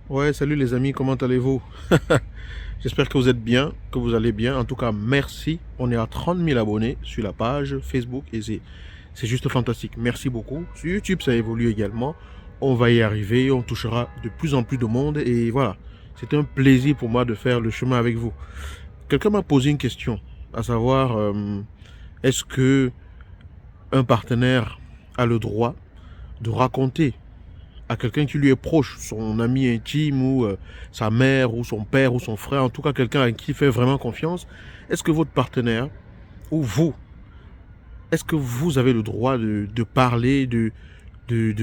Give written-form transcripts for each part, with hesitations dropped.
Ouais, salut les amis, comment allez-vous? J'espère que vous êtes bien, que vous allez bien. En tout cas, merci. On est à 30 000 abonnés sur la page Facebook et c'est juste fantastique. Merci beaucoup. Sur YouTube, ça évolue également. On va y arriver, on touchera de plus en plus de monde et voilà. C'est un plaisir pour moi de faire le chemin avec vous. Quelqu'un m'a posé une question, à savoir, est-ce que un partenaire a le droit de raconter à quelqu'un qui lui est proche, son ami intime ou sa mère ou son père ou son frère, en tout cas quelqu'un à qui il fait vraiment confiance, est-ce que votre partenaire ou vous, est-ce que vous avez le droit de parler, de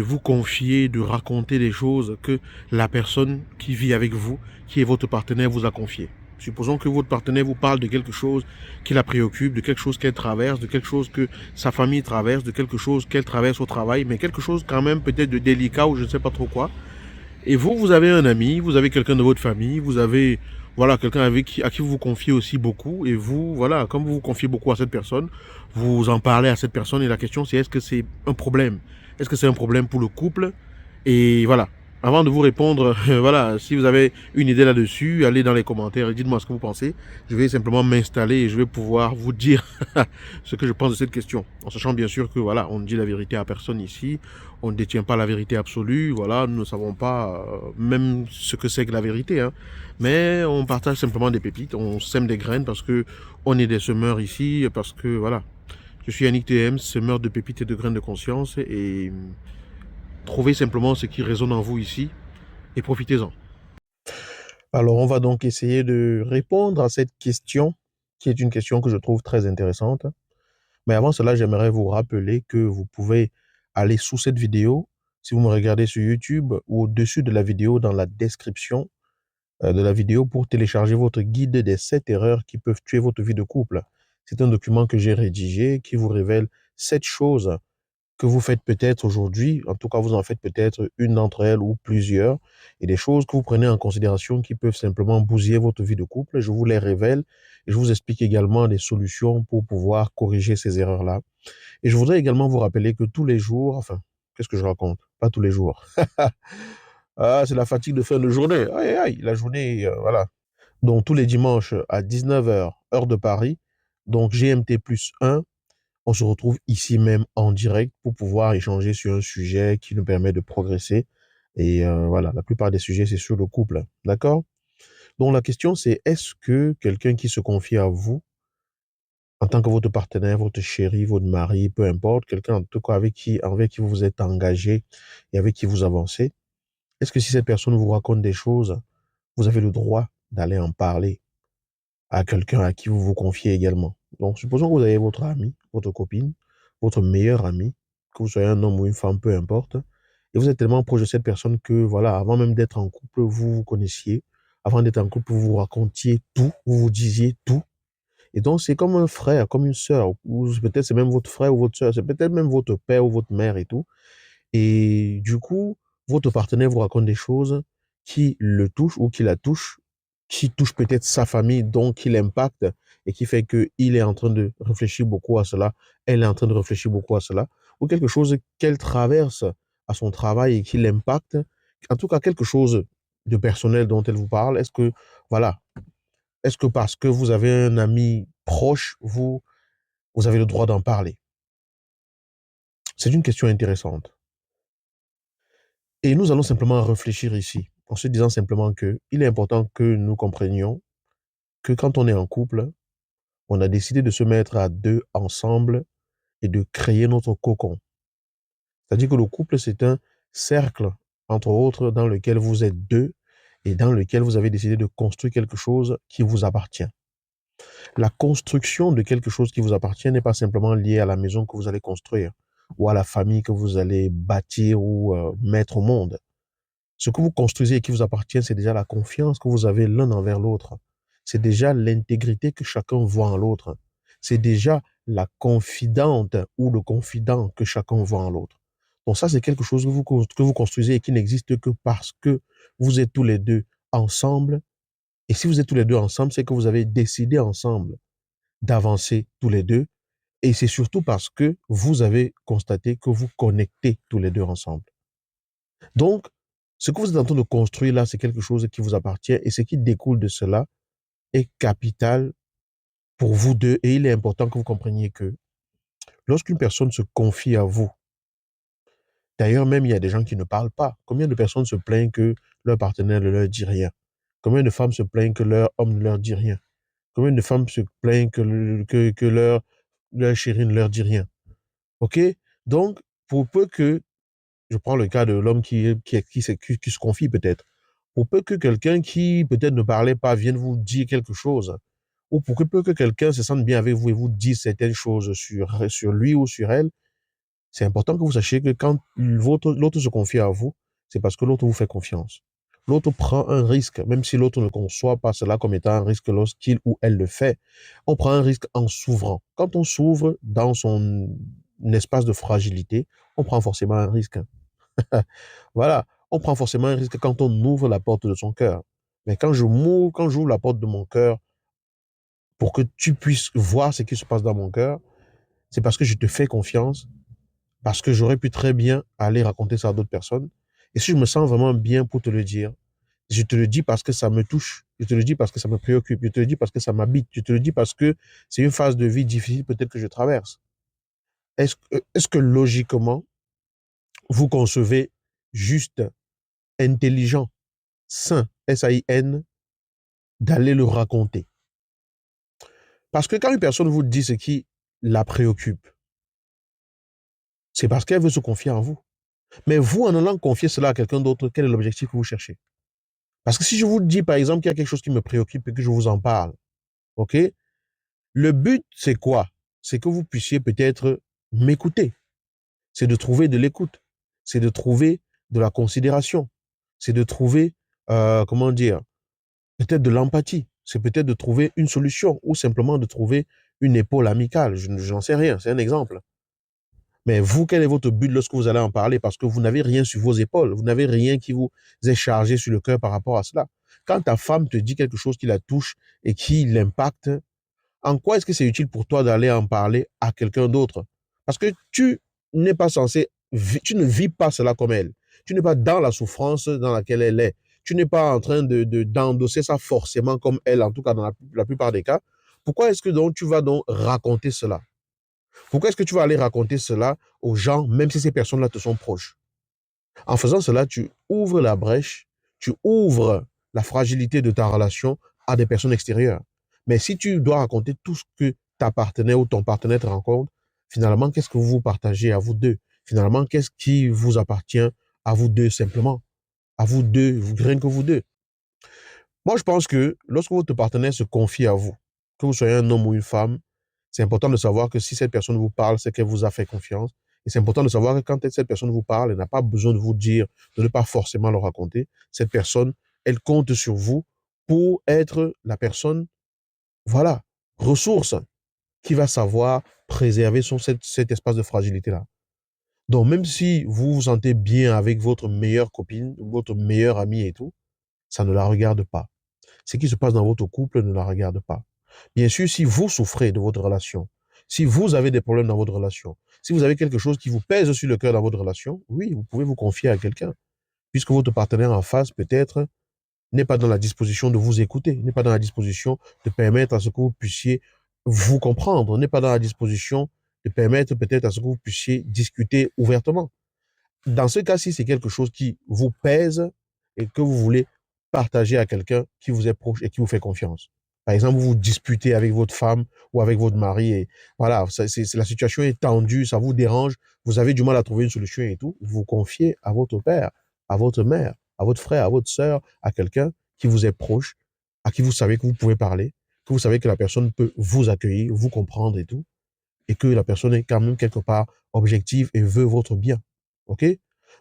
vous confier, de raconter des choses que la personne qui vit avec vous, qui est votre partenaire, vous a confiées? Supposons que votre partenaire vous parle de quelque chose qui la préoccupe, de quelque chose qu'elle traverse, de quelque chose que sa famille traverse, de quelque chose qu'elle traverse au travail, mais quelque chose quand même peut-être de délicat ou je ne sais pas trop quoi. Et vous, vous avez un ami, vous avez quelqu'un de votre famille, vous avez voilà quelqu'un à qui vous vous confiez aussi beaucoup. Et vous, voilà, comme vous vous confiez beaucoup à cette personne, vous en parlez à cette personne. Et la question, c'est est-ce que c'est un problème? Est-ce que c'est un problème pour le couple? Et voilà. Avant de vous répondre, voilà, si vous avez une idée là-dessus, allez dans les commentaires et dites-moi ce que vous pensez. Je vais simplement m'installer et je vais pouvoir vous dire ce que je pense de cette question. En sachant bien sûr que voilà, on ne dit la vérité à personne ici, on ne détient pas la vérité absolue, voilà, nous ne savons pas même ce que c'est que la vérité, hein. Mais on partage simplement des pépites, on sème des graines parce que on est des semeurs ici, parce que voilà, je suis Yannick TM, semeur de pépites et de graines de conscience et trouvez simplement ce qui résonne en vous ici et profitez-en. Alors, on va donc essayer de répondre à cette question, qui est une question que je trouve très intéressante. Mais avant cela, j'aimerais vous rappeler que vous pouvez aller sous cette vidéo, si vous me regardez sur YouTube, ou au-dessus de la vidéo, dans la description de la vidéo, pour télécharger votre guide des 7 erreurs qui peuvent tuer votre vie de couple. C'est un document que j'ai rédigé qui vous révèle 7 choses que vous faites peut-être aujourd'hui, en tout cas vous en faites peut-être une d'entre elles ou plusieurs, et des choses que vous prenez en considération qui peuvent simplement bousiller votre vie de couple. Je vous les révèle et je vous explique également des solutions pour pouvoir corriger ces erreurs-là. Et je voudrais également vous rappeler que tous les jours, enfin, qu'est-ce que je raconte? Pas tous les jours. Ah, c'est la fatigue de fin de journée. Aïe, aïe, la journée, voilà. Donc tous les dimanches à 19 heures, heure de Paris, donc GMT plus 1, on se retrouve ici même en direct pour pouvoir échanger sur un sujet qui nous permet de progresser. Et voilà, la plupart des sujets, c'est sur le couple. D'accord? Donc la question, c'est est-ce que quelqu'un qui se confie à vous, en tant que votre partenaire, votre chéri, votre mari, peu importe, quelqu'un en tout cas avec qui vous vous êtes engagé et avec qui vous avancez, est-ce que si cette personne vous raconte des choses, vous avez le droit d'aller en parler à quelqu'un à qui vous vous confiez également? Donc, supposons que vous avez votre ami, votre copine, votre meilleur ami, que vous soyez un homme ou une femme, peu importe, et vous êtes tellement proche de cette personne que, voilà, avant même d'être en couple, vous vous connaissiez. Avant d'être en couple, vous vous racontiez tout, vous vous disiez tout. Et donc, c'est comme un frère, comme une sœur, ou peut-être c'est même votre frère ou votre sœur, c'est peut-être même votre père ou votre mère et tout. Et du coup, votre partenaire vous raconte des choses qui le touchent ou qui la touchent, qui touchent peut-être sa famille, donc qui l'impacte et qui fait qu'il est en train de réfléchir beaucoup à cela, elle est en train de réfléchir beaucoup à cela, ou quelque chose qu'elle traverse à son travail et qui l'impacte, en tout cas quelque chose de personnel dont elle vous parle. Est-ce que, voilà, est-ce que parce que vous avez un ami proche, vous avez le droit d'en parler? C'est une question intéressante. Et nous allons simplement réfléchir ici, en se disant simplement que il est important que nous comprenions que quand on est en couple, on a décidé de se mettre à deux ensemble et de créer notre cocon. C'est-à-dire que le couple, c'est un cercle, entre autres, dans lequel vous êtes deux et dans lequel vous avez décidé de construire quelque chose qui vous appartient. La construction de quelque chose qui vous appartient n'est pas simplement liée à la maison que vous allez construire ou à la famille que vous allez bâtir ou mettre au monde. Ce que vous construisez et qui vous appartient, c'est déjà la confiance que vous avez l'un envers l'autre. C'est déjà l'intégrité que chacun voit en l'autre. C'est déjà la confidente ou le confident que chacun voit en l'autre. Donc ça, c'est quelque chose que vous construisez et qui n'existe que parce que vous êtes tous les deux ensemble. Et si vous êtes tous les deux ensemble, c'est que vous avez décidé ensemble d'avancer tous les deux. Et c'est surtout parce que vous avez constaté que vous connectez tous les deux ensemble. Donc, Ce que vous êtes en train de construire là, c'est quelque chose qui vous appartient et ce qui découle de cela est capital pour vous deux. Et il est important que vous compreniez que lorsqu'une personne se confie à vous, d'ailleurs même il y a des gens qui ne parlent pas. Combien de personnes se plaignent que leur partenaire ne leur dit rien? Combien de femmes se plaignent que leur homme ne leur dit rien? Combien de femmes se plaignent que leur chéri ne leur dit rien? OK? Donc, pour peu que, je prends le cas de l'homme qui se confie peut-être, pour peu que quelqu'un qui peut-être ne parlait pas vienne vous dire quelque chose, ou pour peu que quelqu'un se sente bien avec vous et vous dise certaines choses sur lui ou sur elle, c'est important que vous sachiez que quand l'autre se confie à vous, c'est parce que l'autre vous fait confiance. L'autre prend un risque, même si l'autre ne conçoit pas cela comme étant un risque lorsqu'il ou elle le fait. On prend un risque en s'ouvrant. Quand on s'ouvre dans son espace de fragilité, on prend forcément un risque. Voilà, on prend forcément un risque quand on ouvre la porte de son cœur. Mais quand j'ouvre la porte de mon cœur pour que tu puisses voir ce qui se passe dans mon cœur, c'est parce que je te fais confiance, parce que j'aurais pu très bien aller raconter ça à d'autres personnes. Et si je me sens vraiment bien pour te le dire, je te le dis parce que ça me touche, je te le dis parce que ça me préoccupe, je te le dis parce que ça m'habite, je te le dis parce que c'est une phase de vie difficile peut-être que je traverse. Est-ce que logiquement, vous concevez juste, intelligent, sain, S-A-I-N, d'aller le raconter? Parce que quand une personne vous dit ce qui la préoccupe, c'est parce qu'elle veut se confier en vous. Mais vous, en allant confier cela à quelqu'un d'autre, quel est l'objectif que vous cherchez? Parce que si je vous dis, par exemple, qu'il y a quelque chose qui me préoccupe et que je vous en parle, OK? Le but, c'est quoi? C'est que vous puissiez peut-être m'écouter. C'est de trouver de l'écoute. C'est de trouver de la considération. C'est de trouver, comment dire, peut-être de l'empathie. C'est peut-être de trouver une solution ou simplement de trouver une épaule amicale. Je n'en sais rien. C'est un exemple. Mais vous, quel est votre but lorsque vous allez en parler? Parce que vous n'avez rien sur vos épaules. Vous n'avez rien qui vous est chargé sur le cœur par rapport à cela. Quand ta femme te dit quelque chose qui la touche et qui l'impacte, en quoi est-ce que c'est utile pour toi d'aller en parler à quelqu'un d'autre? Parce que tu n'es pas censé, tu ne vis pas cela comme elle. Tu n'es pas dans la souffrance dans laquelle elle est. Tu n'es pas en train d'endosser ça forcément comme elle, en tout cas dans la plupart des cas. Pourquoi est-ce que donc tu vas donc raconter cela? Pourquoi est-ce que tu vas aller raconter cela aux gens, même si ces personnes-là te sont proches? En faisant cela, tu ouvres la brèche, tu ouvres la fragilité de ta relation à des personnes extérieures. Mais si tu dois raconter tout ce que ta partenaire ou ton partenaire te rencontre, finalement, qu'est-ce que vous partagez à vous deux? Finalement, qu'est-ce qui vous appartient à vous deux simplement? À vous deux, rien que vous deux. Moi, je pense que lorsque votre partenaire se confie à vous, que vous soyez un homme ou une femme, c'est important de savoir que si cette personne vous parle, c'est qu'elle vous a fait confiance. Et c'est important de savoir que quand cette personne vous parle, elle n'a pas besoin de vous dire, de ne pas forcément le raconter. Cette personne, elle compte sur vous pour être la personne, voilà, ressource qui va savoir préserver cet espace de fragilité-là. Donc, même si vous vous sentez bien avec votre meilleure copine, votre meilleure amie et tout, ça ne la regarde pas. Ce qui se passe dans votre couple ne la regarde pas. Bien sûr, si vous souffrez de votre relation, si vous avez des problèmes dans votre relation, si vous avez quelque chose qui vous pèse sur le cœur dans votre relation, oui, vous pouvez vous confier à quelqu'un, puisque votre partenaire en face, peut-être, n'est pas dans la disposition de vous écouter, n'est pas dans la disposition de permettre à ce que vous puissiez vous comprendre, n'est pas dans la disposition de permettre peut-être à ce que vous puissiez discuter ouvertement. Dans ce cas-ci, c'est quelque chose qui vous pèse et que vous voulez partager à quelqu'un qui vous est proche et qui vous fait confiance. Par exemple, vous vous disputez avec votre femme ou avec votre mari et voilà, la situation est tendue, ça vous dérange, vous avez du mal à trouver une solution et tout. Vous vous confiez à votre père, à votre mère, à votre frère, à votre sœur, à quelqu'un qui vous est proche, à qui vous savez que vous pouvez parler, que vous savez que la personne peut vous accueillir, vous comprendre et tout et que la personne est quand même quelque part objective et veut votre bien. OK?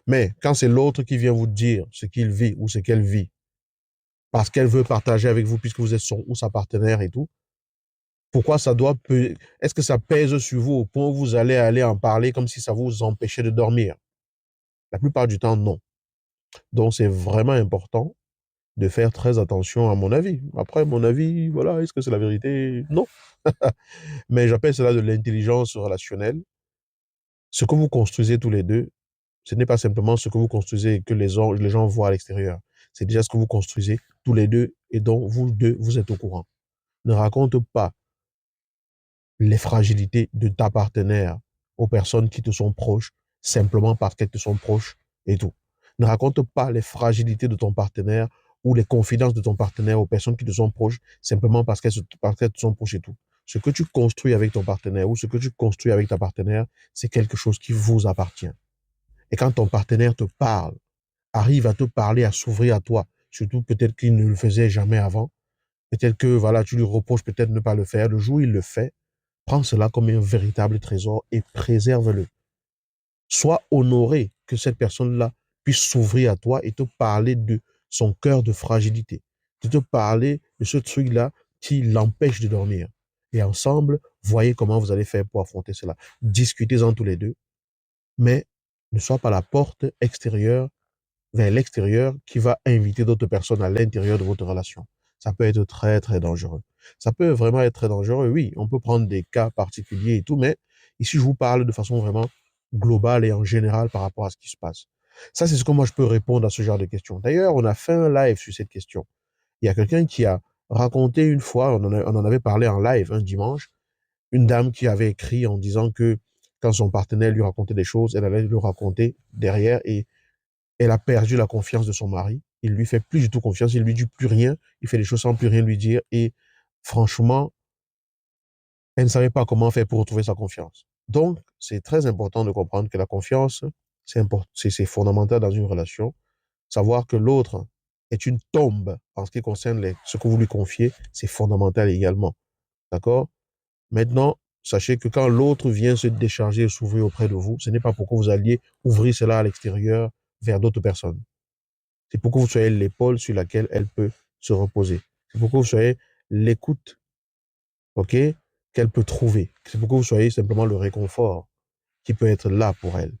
Mais quand c'est l'autre qui vient vous dire ce qu'il vit ou ce qu'elle vit, parce qu'elle veut partager avec vous puisque vous êtes son ou sa partenaire et tout, pourquoi est-ce que ça pèse sur vous au point où vous allez aller en parler comme si ça vous empêchait de dormir? La plupart du temps, non. Donc, c'est vraiment important de faire très attention à mon avis. Après, mon avis, voilà, est-ce que c'est la vérité? Non. Mais j'appelle cela de l'intelligence relationnelle. Ce que vous construisez tous les deux, Ce n'est pas simplement ce que vous construisez et que les gens voient à l'extérieur. C'est déjà ce que vous construisez tous les deux et dont vous deux, vous êtes au courant. Ne raconte pas les fragilités de ta partenaire aux personnes qui te sont proches, simplement parce qu'elles te sont proches et tout. Ne raconte pas les fragilités de ton partenaire ou les confidences de ton partenaire aux personnes qui te sont proches, simplement parce qu'elles te sont proches et tout. Ce que tu construis avec ton partenaire ou ce que tu construis avec ta partenaire, c'est quelque chose qui vous appartient. Et quand ton partenaire te parle, arrive à te parler, à s'ouvrir à toi, surtout peut-être qu'il ne le faisait jamais avant, peut-être que voilà, tu lui reproches peut-être ne pas le faire, le jour où il le fait, prends cela comme un véritable trésor et préserve-le. Sois honoré que cette personne-là puisse s'ouvrir à toi et te parler de son cœur de fragilité, de te parler de ce truc-là qui l'empêche de dormir. Et ensemble, voyez comment vous allez faire pour affronter cela. Discutez-en tous les deux, mais ne sois pas la porte extérieure vers l'extérieur qui va inviter d'autres personnes à l'intérieur de votre relation. Ça peut être très, très dangereux. Ça peut vraiment être très dangereux, oui. On peut prendre des cas particuliers et tout, mais ici, je vous parle de façon vraiment globale et en général par rapport à ce qui se passe. Ça, c'est ce que moi, je peux répondre à ce genre de questions. D'ailleurs, on a fait un live sur cette question. Il y a quelqu'un qui a raconté une fois, on en avait parlé en live un dimanche, une dame qui avait écrit en disant que quand son partenaire lui racontait des choses, elle allait le raconter derrière et elle a perdu la confiance de son mari. Il lui fait plus du tout confiance. Il lui dit plus rien. Il fait les choses sans plus rien lui dire. Et franchement, elle ne savait pas comment faire pour retrouver sa confiance. Donc, c'est très important de comprendre que la confiance, c'est fondamental dans une relation. Savoir que l'autre est une tombe en ce qui concerne ce que vous lui confiez, c'est fondamental également. D'accord? Maintenant, sachez que quand l'autre vient se décharger et s'ouvrir auprès de vous, ce n'est pas pour que vous alliez ouvrir cela à l'extérieur vers d'autres personnes. C'est pour que vous soyez l'épaule sur laquelle elle peut se reposer. C'est pour que vous soyez l'écoute, OK, qu'elle peut trouver. C'est pour que vous soyez simplement le réconfort qui peut être là pour elle.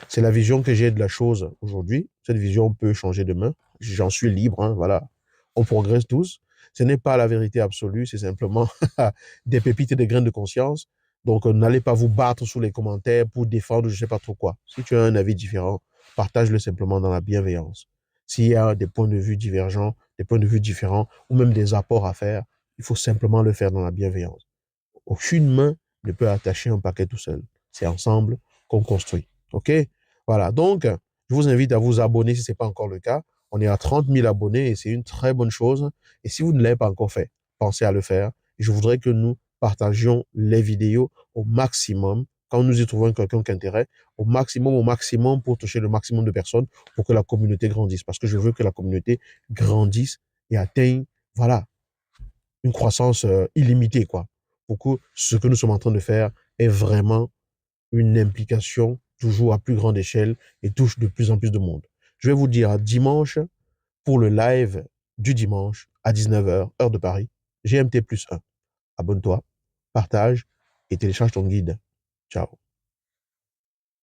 C'est la vision que j'ai de la chose aujourd'hui. Cette vision peut changer demain. J'en suis libre, hein, voilà. On progresse tous. Ce n'est pas la vérité absolue, c'est simplement des pépites et des graines de conscience. Donc, n'allez pas vous battre sous les commentaires pour défendre je ne sais pas trop quoi. Si tu as un avis différent, partage-le simplement dans la bienveillance. S'il y a des points de vue divergents, des points de vue différents, ou même des apports à faire, il faut simplement le faire dans la bienveillance. Aucune main ne peut attacher un paquet tout seul. C'est ensemble qu'on construit. OK? Voilà. Donc, je vous invite à vous abonner si ce n'est pas encore le cas. On est à 30 000 abonnés et c'est une très bonne chose. Et si vous ne l'avez pas encore fait, pensez à le faire. Et je voudrais que nous partagions les vidéos au maximum quand nous y trouvons quelqu'un qui intéresse, au maximum pour toucher le maximum de personnes pour que la communauté grandisse. Parce que je veux que la communauté grandisse et atteigne, voilà, une croissance illimitée, quoi. Pour que ce que nous sommes en train de faire est vraiment une implication toujours à plus grande échelle et touche de plus en plus de monde. Je vais vous dire à dimanche pour le live du dimanche à 19h, heure de Paris, GMT+1. Abonne-toi, partage et télécharge ton guide. Ciao.